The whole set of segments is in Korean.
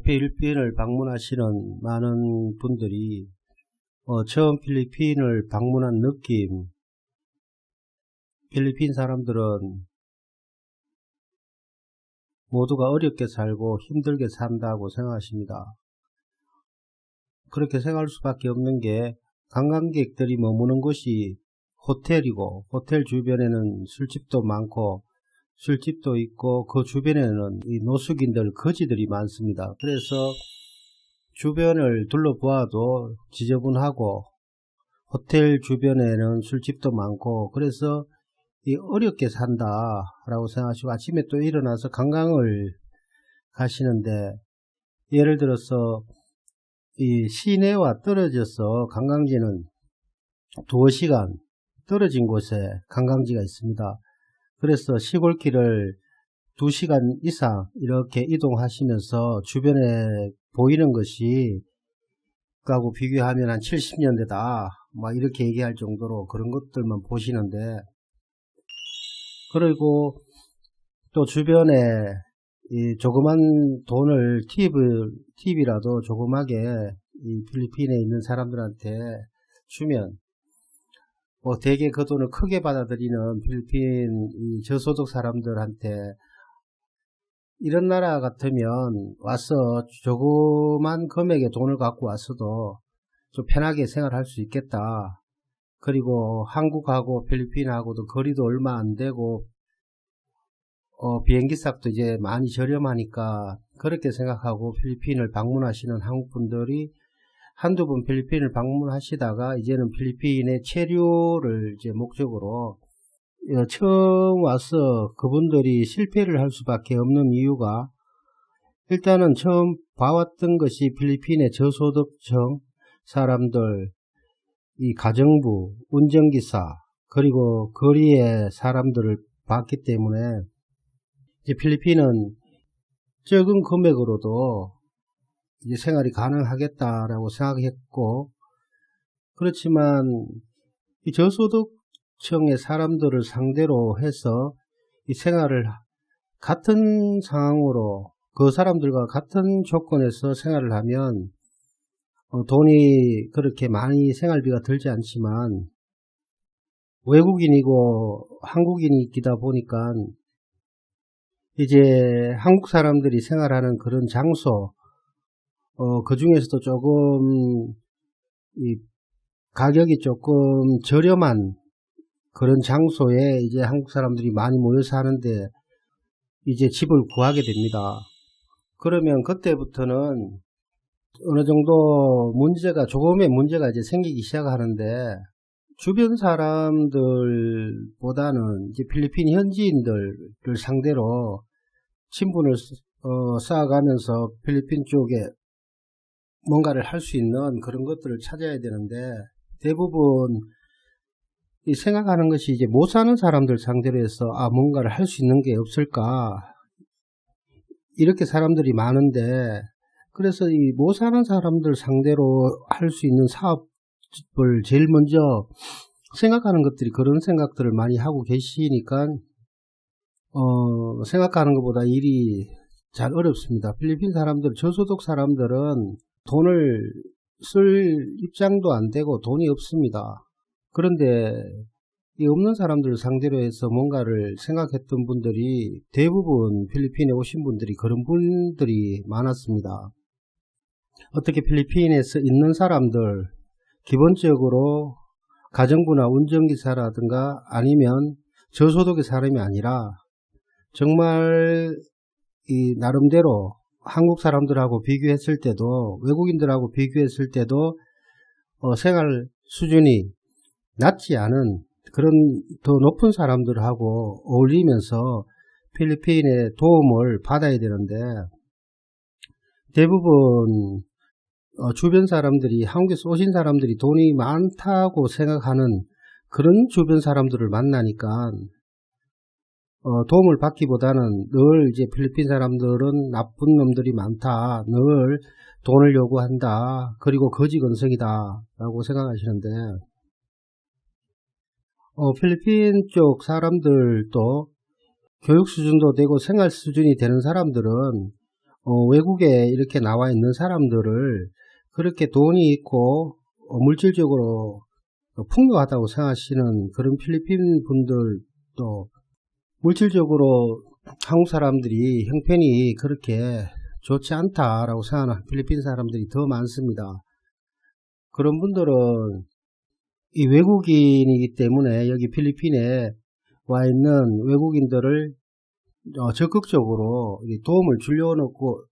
필리핀을 방문하시는 많은 분들이 처음 필리핀을 방문한 느낌, 필리핀 사람들은 모두가 어렵게 살고 힘들게 산다고 생각하십니다. 그렇게 생각할 수밖에 없는 게 관광객들이 머무는 곳이 호텔이고, 호텔 주변에는 술집도 많고 술집도 있고, 그 주변에는 이 노숙인들, 거지들이 많습니다. 그래서 주변을 둘러보아도 지저분하고 호텔 주변에는 술집도 많고, 그래서 이 어렵게 산다 라고 생각하시고 아침에 또 일어나서 관광을 가시는데, 예를 들어서 이 시내와 떨어져서 관광지는 2시간 떨어진 곳에 관광지가 있습니다. 그래서 시골길을 2시간 이상 이렇게 이동하시면서 주변에 보이는 것이 하고 비교하면 한 70년대다 막 이렇게 얘기할 정도로 그런 것들만 보시는데, 그리고 또 주변에 이 조그만 돈을 팁이라도 조그맣게 이 필리핀에 있는 사람들한테 주면 대개 그 돈을 크게 받아들이는 필리핀 이 저소득 사람들한테, 이런 나라 같으면 와서 조그만 금액의 돈을 갖고 왔어도 좀 편하게 생활할 수 있겠다. 그리고 한국하고 필리핀하고도 거리도 얼마 안 되고 비행기 값도 이제 많이 저렴하니까 그렇게 생각하고 필리핀을 방문하시는 한국분들이 한두 번 필리핀을 방문하시다가 이제는 필리핀의 체류를 이제 목적으로 처음 와서 그분들이 실패를 할 수밖에 없는 이유가, 일단은 처음 봐왔던 것이 필리핀의 저소득층 사람들, 이 가정부, 운전기사, 그리고 거리의 사람들을 봤기 때문에 이제 필리핀은 적은 금액으로도 이제 생활이 가능하겠다라고 생각했고, 그렇지만 이 저소득층의 사람들을 상대로 해서 이 생활을 같은 상황으로 그 사람들과 같은 조건에서 생활을 하면 돈이 그렇게 많이 생활비가 들지 않지만, 외국인이고 한국인이기다 보니까 이제 한국 사람들이 생활하는 그런 장소, 그 중에서도 조금 이 가격이 조금 저렴한 그런 장소에 이제 한국 사람들이 많이 모여서 하는데 이제 집을 구하게 됩니다. 그러면 그때부터는 어느 정도 조금의 문제가 이제 생기기 시작하는데, 주변 사람들보다는 이제 필리핀 현지인들을 상대로 친분을 쌓아가면서 필리핀 쪽에 뭔가를 할 수 있는 그런 것들을 찾아야 되는데, 대부분 이 생각하는 것이 이제 못 사는 사람들 상대로 해서 뭔가를 할 수 있는 게 없을까, 이렇게 사람들이 많은데, 그래서 이 못 사는 사람들 상대로 할 수 있는 사업을 제일 먼저 생각하는 것들이 그런 생각들을 많이 하고 계시니까 생각하는 것보다 일이 잘 어렵습니다. 필리핀 사람들, 저소득 사람들은 돈을 쓸 입장도 안 되고 돈이 없습니다. 그런데 이 없는 사람들을 상대로 해서 뭔가를 생각했던 분들이 대부분 필리핀에 오신 분들이 그런 분들이 많았습니다. 어떻게 필리핀에서 있는 사람들, 기본적으로 가정부나 운전기사라든가 아니면 저소득의 사람이 아니라 정말 이 나름대로 한국 사람들하고 비교했을 때도, 외국인들하고 비교했을 때도 생활 수준이 낮지 않은 그런 더 높은 사람들하고 어울리면서 필리핀의 도움을 받아야 되는데, 대부분 주변 사람들이, 한국에서 오신 사람들이 돈이 많다고 생각하는 그런 주변 사람들을 만나니까 도움을 받기보다는 늘 이제 필리핀 사람들은 나쁜 놈들이 많다, 늘 돈을 요구한다, 그리고 거지건성이다 라고 생각하시는데, 필리핀 쪽 사람들도 교육 수준도 되고 생활 수준이 되는 사람들은 외국에 이렇게 나와 있는 사람들을 그렇게 돈이 있고 물질적으로 풍요하다고 생각하시는 그런 필리핀 분들도 물질적으로 한국 사람들이 형편이 그렇게 좋지 않다라고 생각하는 필리핀 사람들이 더 많습니다. 그런 분들은 이 외국인이기 때문에 여기 필리핀에 와 있는 외국인들을 적극적으로 도움을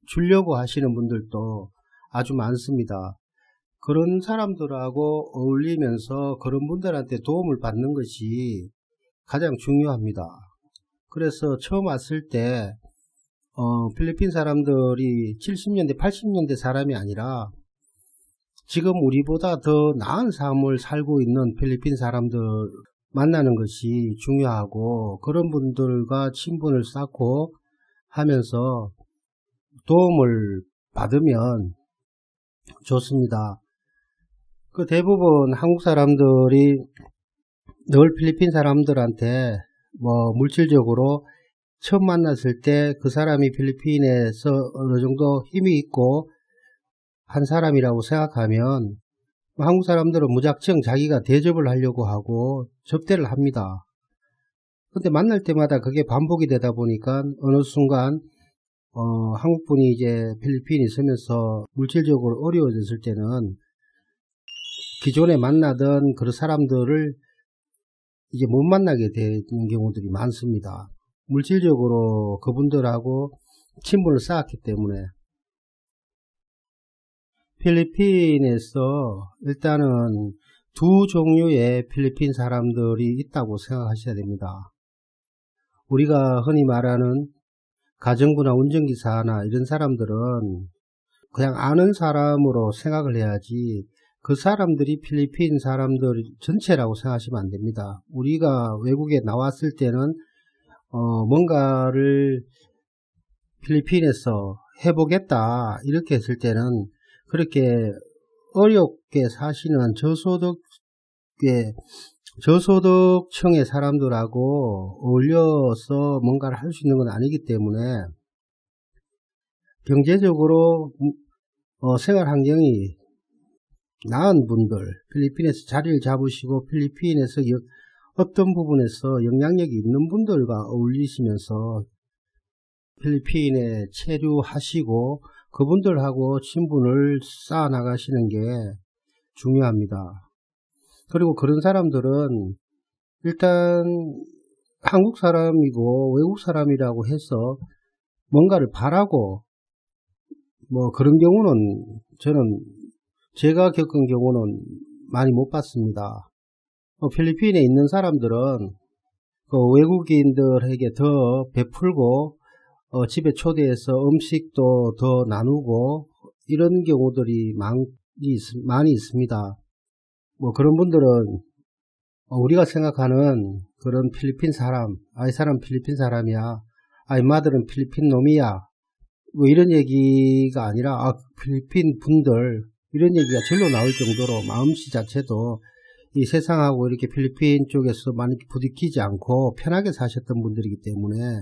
주려고 하시는 분들도 아주 많습니다. 그런 사람들하고 어울리면서 그런 분들한테 도움을 받는 것이 가장 중요합니다. 그래서 처음 왔을 때 필리핀 사람들이 70년대 80년대 사람이 아니라 지금 우리보다 더 나은 삶을 살고 있는 필리핀 사람들 만나는 것이 중요하고 그런 분들과 친분을 쌓고 하면서 도움을 받으면 좋습니다. 그 대부분 한국 사람들이 늘 필리핀 사람들한테 물질적으로 처음 만났을 때 그 사람이 필리핀에서 어느 정도 힘이 있고 한 사람이라고 생각하면 한국 사람들은 무작정 자기가 대접을 하려고 하고 접대를 합니다. 근데 만날 때마다 그게 반복이 되다 보니까 어느 순간 한국분이 이제 필리핀에 있으면서 물질적으로 어려워졌을 때는 기존에 만나던 그런 사람들을 이제 못 만나게 되는 경우들이 많습니다. 물질적으로 그분들하고 친분을 쌓았기 때문에. 필리핀에서 일단은 두 종류의 필리핀 사람들이 있다고 생각하셔야 됩니다. 우리가 흔히 말하는 가정부나 운전기사나 이런 사람들은 그냥 아는 사람으로 생각을 해야지 그 사람들이 필리핀 사람들 전체라고 생각하시면 안 됩니다. 우리가 외국에 나왔을 때는 뭔가를 필리핀에서 해보겠다 이렇게 했을 때는 그렇게 어렵게 사시는 저소득층의 사람들하고 어울려서 뭔가를 할 수 있는 건 아니기 때문에 경제적으로 생활 환경이 나은 분들, 필리핀에서 자리를 잡으시고 필리핀에서 어떤 부분에서 영향력이 있는 분들과 어울리시면서 필리핀에 체류하시고 그분들하고 친분을 쌓아 나가시는 게 중요합니다. 그리고 그런 사람들은 일단 한국 사람이고 외국 사람이라고 해서 뭔가를 바라고 그런 경우는 제가 겪은 경우는 많이 못 봤습니다. 필리핀에 있는 사람들은 외국인들에게 더 베풀고 집에 초대해서 음식도 더 나누고 이런 경우들이 많이 있습니다. 그런 분들은 우리가 생각하는 그런 필리핀 사람, 이 사람 필리핀 사람이야, 이 마들은 필리핀 놈이야, 이런 얘기가 아니라 필리핀 분들 이런 얘기가 절로 나올 정도로 마음씨 자체도 이 세상하고 이렇게 필리핀 쪽에서 많이 부딪히지 않고 편하게 사셨던 분들이기 때문에